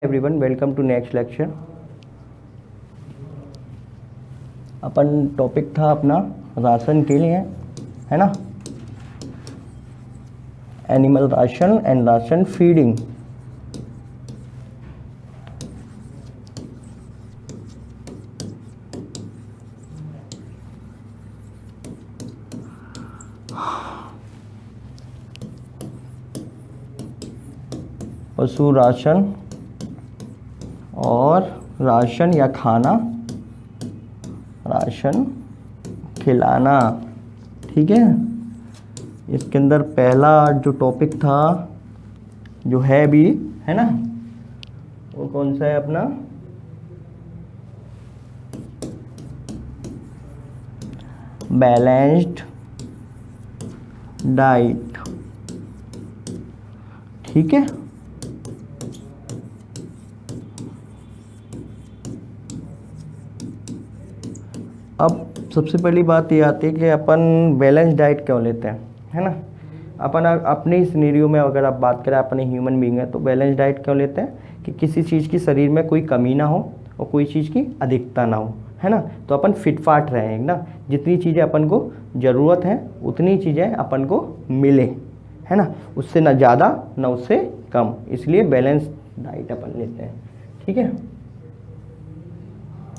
Everyone, welcome to next lecture. अपन topic था अपना राशन के लिए, है ना, animal ration and ration feeding. पशु राशन और राशन या खाना, राशन खिलाना। ठीक है, इसके अंदर पहला जो टॉपिक था, जो है भी, है ना, वो कौन सा है अपना? Balanced diet. ठीक है, अब सबसे पहली बात ये आती है कि अपन बैलेंस डाइट क्यों लेते हैं, है ना। अपन अपने सिनेरियो में अगर आप बात करें, अपने ह्यूमन बीइंग है, तो बैलेंस डाइट क्यों लेते हैं कि किसी चीज़ की शरीर में कोई कमी ना हो और कोई चीज़ की अधिकता ना हो, है ना। तो अपन फिट फाट रहें ना, जितनी चीज़ें अपन को ज़रूरत है उतनी चीज़ें अपन को मिले, है ना, उससे ना ज़्यादा ना उससे कम, इसलिए बैलेंस डाइट अपन लेते हैं। ठीक है,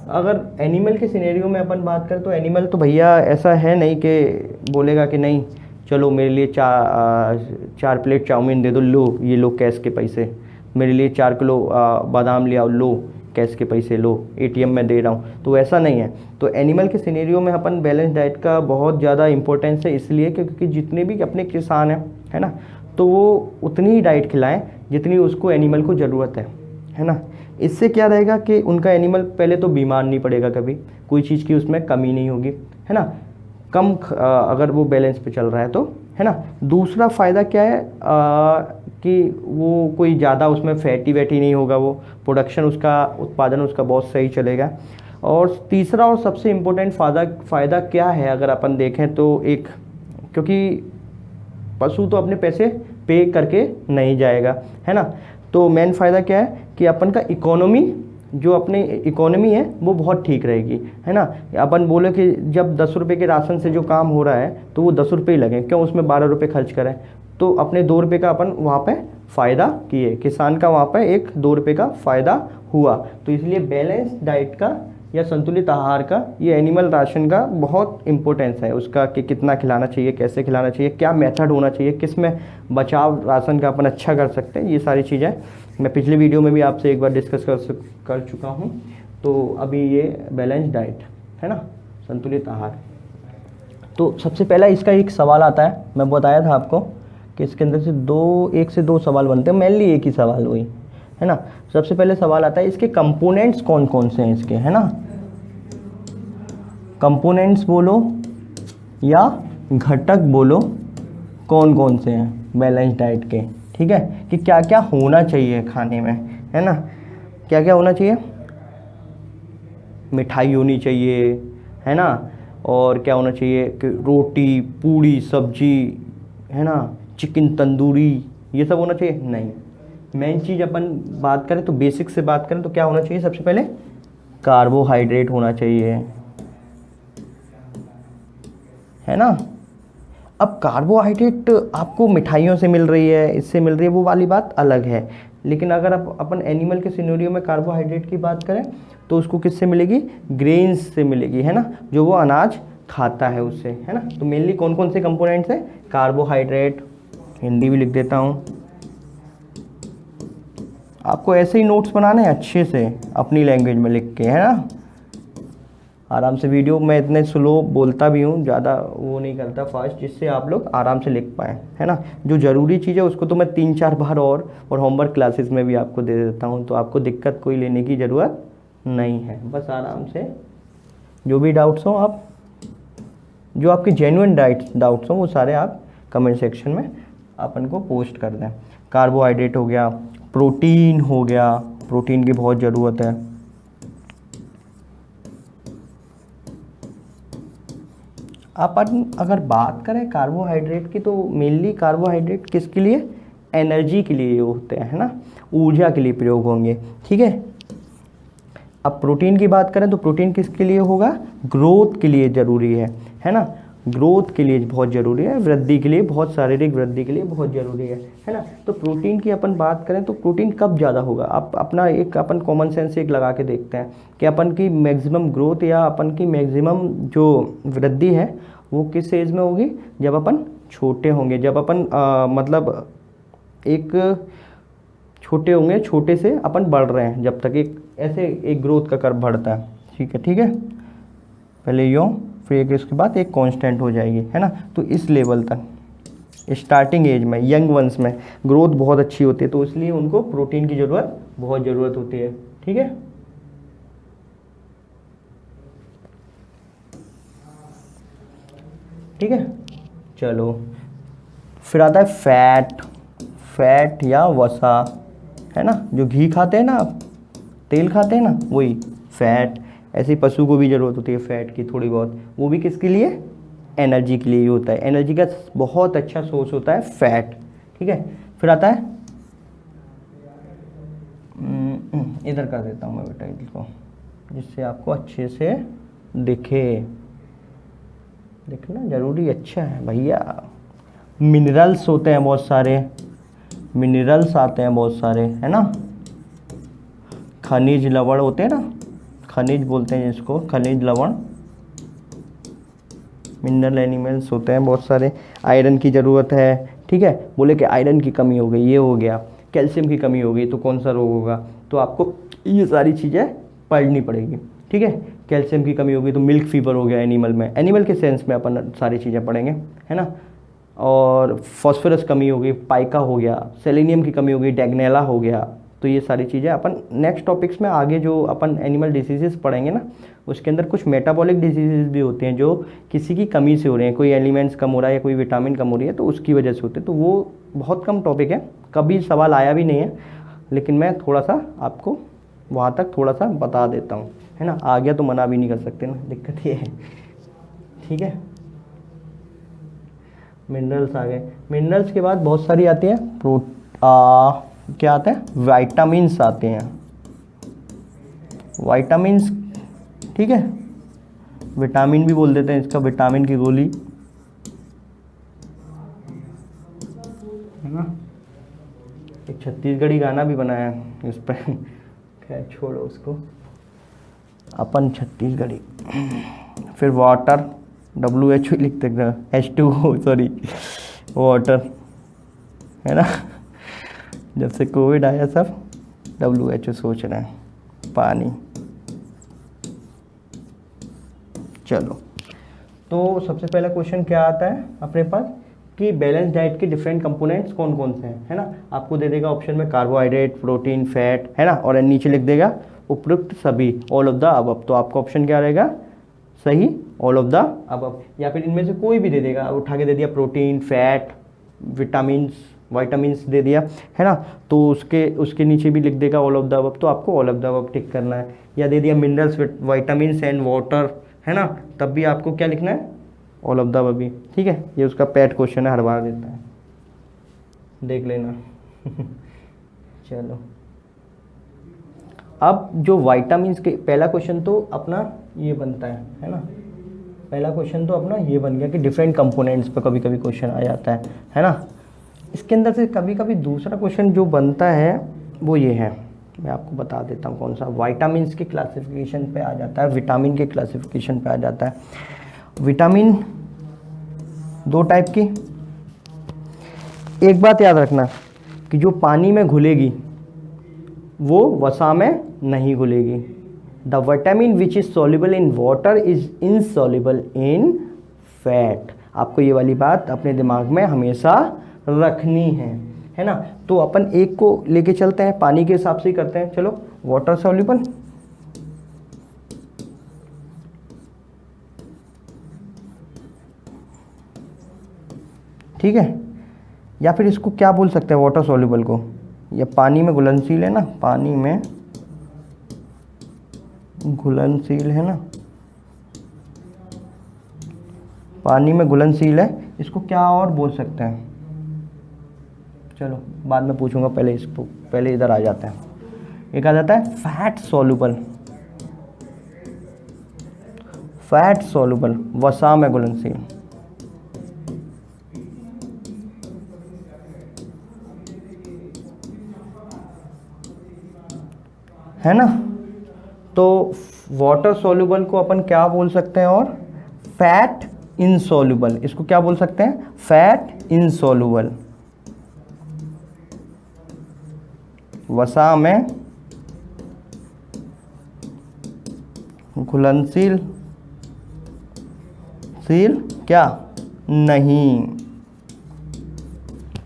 अगर एनिमल के सिनेरियो में अपन बात करें तो एनिमल तो भैया ऐसा है नहीं कि बोलेगा कि नहीं चलो मेरे लिए 4 प्लेट चाउमीन दे दो, लो ये लो कैश के पैसे, मेरे लिए 4 किलो बादाम ले आओ, लो कैश के पैसे, लो एटीएम में दे रहा हूँ, तो ऐसा नहीं है। तो एनिमल के सिनेरियो में अपन बैलेंस डाइट का बहुत ज़्यादा इंपॉर्टेंस है, इसलिए क्योंकि जितने भी अपने किसान हैं, है ना, तो वो उतनी ही डाइट खिलाएं जितनी उसको एनिमल को ज़रूरत है ना। इससे क्या रहेगा कि उनका एनिमल पहले तो बीमार नहीं पड़ेगा, कभी कोई चीज़ की उसमें कमी नहीं होगी, है ना, अगर वो बैलेंस पे चल रहा है तो, है ना। दूसरा फ़ायदा क्या है कि वो कोई ज़्यादा उसमें फैटी वैटी नहीं होगा, वो प्रोडक्शन उसका, उत्पादन उसका बहुत सही चलेगा। और तीसरा और सबसे इम्पोर्टेंट फ़ायदा क्या है अगर अपन देखें तो, एक, क्योंकि पशु तो अपने पैसे पे करके नहीं जाएगा, है ना, तो मेन फ़ायदा क्या है कि अपन का इकोनॉमी, जो अपनी इकोनॉमी है वो बहुत ठीक रहेगी, है ना। अपन बोले कि जब 10 रुपये के राशन से जो काम हो रहा है तो वो 10 रुपये ही लगें, क्यों उसमें 12 रुपये खर्च करें, तो अपने 2 रुपये का अपन वहाँ पे फ़ायदा किए, किसान का वहाँ पे एक 2 रुपये का फ़ायदा हुआ। तो इसलिए बैलेंस डाइट का या संतुलित आहार का, ये एनिमल राशन का बहुत इम्पोर्टेंस है उसका, कि कितना खिलाना चाहिए, कैसे खिलाना चाहिए, क्या मेथड होना चाहिए, किस में बचाव राशन का अपन अच्छा कर सकते हैं, ये सारी चीज़ें मैं पिछले वीडियो में भी आपसे एक बार डिस्कस कर चुका हूँ। तो अभी ये बैलेंस डाइट है ना, संतुलित आहार। तो सबसे पहला इसका एक सवाल आता है, मैं बताया था आपको कि इसके अंदर से एक से दो सवाल बनते हैं, मेनली एक ही सवाल हुई, है ना। सबसे पहले सवाल आता है इसके कंपोनेंट्स कौन कौन से हैं इसके, है ना, कंपोनेंट्स बोलो या घटक बोलो, कौन कौन से हैं बैलेंस डाइट के। ठीक है, कि क्या क्या होना चाहिए खाने में, है ना, क्या क्या होना चाहिए। मिठाई होनी चाहिए, है ना, और क्या होना चाहिए कि रोटी पूड़ी सब्जी, है ना, चिकन तंदूरी, ये सब होना चाहिए नहीं। मेन चीज़ अपन बात करें तो, बेसिक से बात करें तो क्या होना चाहिए, सबसे पहले कार्बोहाइड्रेट होना चाहिए, है ना। अब कार्बोहाइड्रेट आपको मिठाइयों से मिल रही है, इससे मिल रही है, वो वाली बात अलग है। लेकिन अगर अपन एनिमल के सिनेरियो में कार्बोहाइड्रेट की बात करें तो उसको किससे मिलेगी, ग्रेन्स से मिलेगी, है ना, जो वो अनाज खाता है उससे, है ना। तो मेनली कौन कौन से कंपोनेंट्स है, कार्बोहाइड्रेट, हिंदी भी लिख देता हूँ, आपको ऐसे ही नोट्स बनाने हैं अच्छे से अपनी लैंग्वेज में लिख के, है ना, आराम से। वीडियो मैं इतने स्लो बोलता भी हूँ, ज़्यादा वो नहीं करता फास्ट, जिससे आप लोग आराम से लिख पाएँ, है ना। जो ज़रूरी चीज़ है उसको तो मैं 3-4 बार और होमवर्क क्लासेस में भी आपको दे देता हूँ, तो आपको दिक्कत कोई लेने की ज़रूरत नहीं है। बस आराम से जो भी डाउट्स हों आप, जो आपके जेन्युइन डाउट्स हों वो सारे आप कमेंट सेक्शन में अपन को पोस्ट कर दें। कार्बोहाइड्रेट हो गया, प्रोटीन हो गया, प्रोटीन की बहुत ज़रूरत है। अपन अगर बात करें कार्बोहाइड्रेट की तो मेनली कार्बोहाइड्रेट किसके लिए, एनर्जी के लिए होते हैं, है ना। ऊर्जा के लिए प्रयोग होंगे। ठीक है, अब प्रोटीन की बात करें तो प्रोटीन किसके लिए होगा, ग्रोथ के लिए ज़रूरी है ना, ग्रोथ के लिए बहुत ज़रूरी है, वृद्धि के लिए, बहुत शारीरिक वृद्धि के लिए बहुत ज़रूरी है ना। तो प्रोटीन की अपन बात करें तो प्रोटीन कब ज़्यादा होगा, आप अपना एक अपन कॉमन सेंस एक लगा के देखते हैं कि अपन की मैक्सिमम ग्रोथ या अपन की मैक्सिमम जो वृद्धि है वो किस एज में होगी, जब अपन छोटे होंगे, जब अपन मतलब एक छोटे होंगे, छोटे से अपन बढ़ रहे हैं, जब तक एक ऐसे एक ग्रोथ का कर्व बढ़ता है। ठीक है, पहले यो फिर एक इसके बाद एक कांस्टेंट हो जाएगी, है ना। तो इस लेवल तक स्टार्टिंग एज में यंग वंस में ग्रोथ बहुत अच्छी होती है, तो इसलिए उनको प्रोटीन की बहुत ज़रूरत होती है। ठीक है, ठीक है, चलो फिर आता है फैट या वसा, है ना, जो घी खाते हैं ना आप, तेल खाते हैं ना, वही फैट। ऐसे ही पशु को भी ज़रूरत होती है फैट की थोड़ी बहुत, वो भी किसके लिए, एनर्जी के लिए ही होता है, एनर्जी का बहुत अच्छा सोर्स होता है फैट। ठीक है, फिर आता है इधर कर देता हूँ मैं बेटा इसको, जिससे आपको अच्छे से दिखे, देखना ज़रूरी अच्छा है भैया। मिनरल्स होते हैं बहुत सारे, मिनरल्स आते हैं बहुत सारे, है ना, खनिज लवण होते हैं ना, खनिज बोलते हैं जिसको, खनिज लवण, मिनरल एनिमल्स होते हैं बहुत सारे। आयरन की ज़रूरत है। ठीक है, बोले कि आयरन की कमी हो गई, ये हो गया, कैल्शियम की कमी हो गई तो कौन सा रोग होगा, तो आपको ये सारी चीज़ें पढ़नी पड़ेगी। ठीक है, कैल्शियम की कमी होगी तो मिल्क फीवर हो गया एनिमल में, एनिमल के सेंस में अपन सारी चीज़ें पढ़ेंगे, है ना। और फॉस्फोरस कमी हो गई, पाइका हो गया, सेलेनियम की कमी हो गई, डैगनेला हो गया। तो ये सारी चीज़ें अपन नेक्स्ट टॉपिक्स में आगे जो अपन एनिमल डिसीजेस पढ़ेंगे ना, उसके अंदर कुछ मेटाबॉलिक डिसीजेस भी होते हैं जो किसी की कमी से हो रहे हैं, कोई एलिमेंट्स कम हो रहा है या कोई विटामिन कम हो रही है तो उसकी वजह से होते हैं। तो वो बहुत कम टॉपिक है, कभी सवाल आया भी नहीं है, लेकिन मैं थोड़ा सा आपको वहाँ तक थोड़ा सा बता देता हूँ, है ना। आ गया तो मना भी नहीं कर सकते ना, दिक्कत ये है। ठीक है, मिनरल्स आ गए। मिनरल्स के बाद बहुत सारी आती है क्या आते हैं, वाइटामिन्स आते हैं, वाइटामिन्स। ठीक है, विटामिन भी बोल देते हैं इसका, विटामिन की गोली, है ना। एक छत्तीसगढ़ी गाना भी बनाया है इस पर, खैर छोड़ो उसको, अपन छत्तीसगढ़ी। फिर वाटर, WHO लिखते हैं, H2O, सॉरी वाटर, है ना। जब से कोविड आया सब WHO सोच रहे हैं पानी। चलो, तो सबसे पहला क्वेश्चन क्या आता है अपने पास कि बैलेंस डाइट के डिफरेंट कंपोनेंट्स कौन कौन से हैं, है ना। आपको दे देगा ऑप्शन में कार्बोहाइड्रेट, प्रोटीन, फैट, है ना, और नीचे लिख देगा उपयुक्त सभी, ऑल ऑफ द अबव। तो आपका ऑप्शन क्या रहेगा, सही, ऑल ऑफ द अबव, या फिर इनमें से कोई भी दे देगा, उठा के दे दिया प्रोटीन, फैट, वाइटामिन्स दे दिया, है ना, तो उसके नीचे भी लिख देगा ऑल ऑफ द अबव, तो आपको ऑल ऑफ द अबव टिक करना है। या दे दिया मिनरल्स, वाइटामिन्स एंड वाटर, है ना, तब भी आपको क्या लिखना है, ऑल ऑफ द अबव भी। ठीक है, ये उसका पैट क्वेश्चन है, हर बार देता है, देख लेना। चलो, अब जो वाइटामिन्स के पहला क्वेश्चन तो अपना ये बनता है ना, पहला क्वेश्चन तो अपना ये बन गया कि डिफरेंट कंपोनेंट्स पर कभी कभी क्वेश्चन आ जाता है ना। इसके अंदर से कभी कभी दूसरा क्वेश्चन जो बनता है वो ये है, मैं आपको बता देता हूँ कौन सा, वाइटामिन्स के क्लासिफिकेशन पे आ जाता है, विटामिन के क्लासिफिकेशन पे आ जाता है। विटामिन दो टाइप की, एक बात याद रखना कि जो पानी में घुलेगी वो वसा में नहीं घुलेगी। The vitamin which is soluble in water is insoluble in fat. आपको ये वाली बात अपने दिमाग में हमेशा रखनी है ना। तो अपन एक को लेके चलते हैं, पानी के हिसाब से ही करते हैं। चलो, वाटर सॉल्युबल, ठीक है, या फिर इसको क्या बोल सकते हैं वाटर सॉल्युबल को, या पानी में घुलनशील है ना, पानी में घुलनशील है ना, पानी में घुलनशील है, इसको क्या और बोल सकते हैं, चलो बाद में पूछूंगा, पहले इसको पहले इधर आ जाते हैं। एक आ जाता है फैट सॉल्युबल, फैट सॉल्युबल वसा में घुलनशील, है ना। तो वाटर सॉल्युबल को अपन क्या बोल सकते हैं, और फैट इनसॉल्युबल, इसको क्या बोल सकते हैं, फैट इनसॉल्युबल, वसा में घुलनशील क्या नहीं,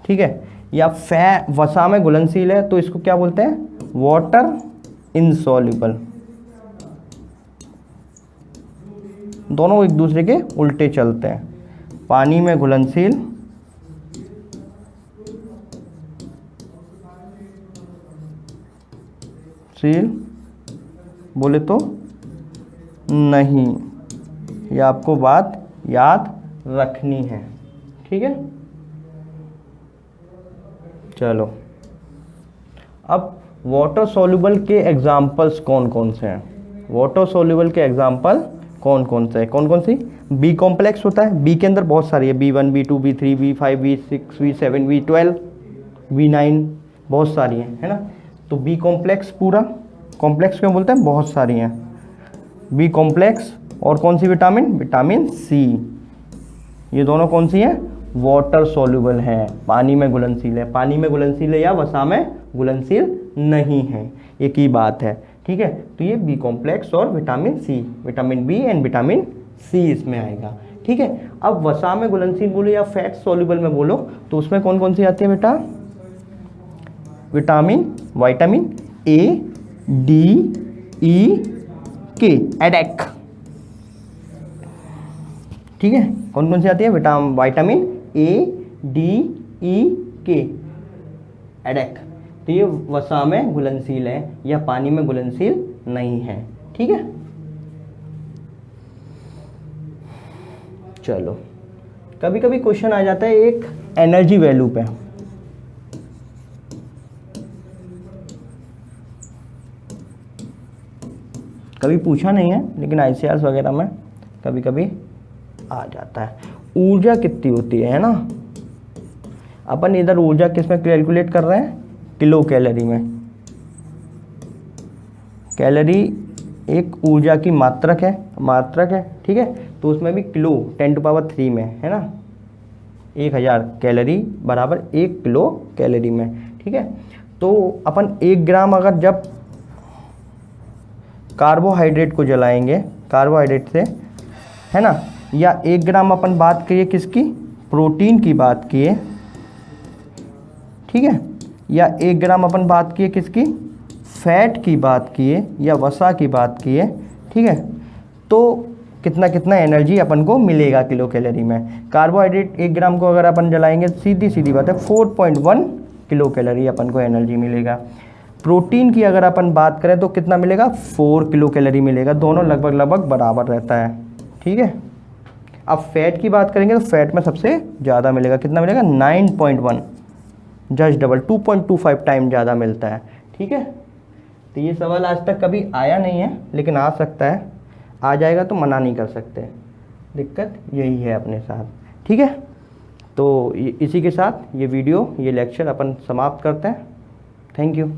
ठीक है। या वसा में घुलनशील है तो इसको क्या बोलते हैं, वाटर इनसॉल्युबल। दोनों एक दूसरे के उल्टे चलते हैं। पानी में घुलनशील बोले तो नहीं, ये आपको बात याद रखनी है, ठीक है। चलो अब वाटर सॉल्युबल के एग्जाम्पल्स कौन कौन से हैं, वाटर सॉल्युबल के एग्जाम्पल कौन कौन से हैं, कौन कौन सी, बी कॉम्प्लेक्स होता है, बी के अंदर बहुत सारी है, B1 B2 B3 B5 B6 B7 B12 B9 बहुत सारी हैं, है ना। तो बी कॉम्प्लेक्स, पूरा कॉम्प्लेक्स क्यों बोलते हैं, बहुत सारी हैं बी कॉम्प्लेक्स। और कौन सी विटामिन, विटामिन सी, ये दोनों कौन सी हैं, वाटर सॉल्युबल है, पानी में घुलनशील है, पानी में घुलनशील है या वसा में घुलनशील नहीं है, एक ही बात है, ठीक है। तो ये बी कॉम्प्लेक्स और vitamin C, vitamin B and vitamin C इसमें आएगा, ठीक है। अब वसा में घुलनशील बोलो या फैट सॉल्युबल में बोलो तो उसमें कौन कौन सी आती है बेटा, विटामिन ए डी ई के, एडेक, ठीक है। कौन कौन सी आती है, विटामिन ए डी ई के, एडेक। तो ये वसा में घुलनशील है या पानी में घुलनशील नहीं है, ठीक है। चलो कभी कभी क्वेश्चन आ जाता है एक एनर्जी वैल्यू पे, कभी पूछा नहीं है लेकिन आईसीआर वगैरह में कभी कभी आ जाता है। ऊर्जा कितनी होती है ना, अपन इधर ऊर्जा किस में कैलकुलेट कर रहे हैं, किलो कैलोरी में। कैलोरी एक ऊर्जा की मात्रक है, ठीक है। तो उसमें भी किलो 10⁻³ में, है ना, 1000 कैलोरी बराबर 1 किलो कैलोरी में, ठीक है। तो अपन 1 ग्राम अगर जब कार्बोहाइड्रेट को जलाएंगे, कार्बोहाइड्रेट से, है ना, या 1 ग्राम अपन बात करिए किसकी, प्रोटीन की बात किए, ठीक है, या 1 ग्राम अपन बात किए किसकी, फैट की बात किए या वसा की बात किए, ठीक है। तो कितना कितना एनर्जी अपन को मिलेगा किलो कैलोरी में। कार्बोहाइड्रेट 1 ग्राम को अगर अपन जलाएंगे सीधी बात है 4.1 किलो कैलोरी अपन को एनर्जी मिलेगा। प्रोटीन की अगर अपन बात करें तो कितना मिलेगा, 4 किलो कैलोरी मिलेगा। दोनों लगभग बराबर रहता है, ठीक है। अब फैट की बात करेंगे तो फैट में सबसे ज़्यादा मिलेगा, कितना मिलेगा, 9.1, जस्ट डबल, 2.25 टाइम ज़्यादा मिलता है, ठीक है। तो ये सवाल आज तक कभी आया नहीं है लेकिन आ सकता है, आ जाएगा तो मना नहीं कर सकते, दिक्कत यही है अपने साथ, ठीक है। तो इसी के साथ ये वीडियो, ये लेक्चर अपन समाप्त करते हैं। Thank you.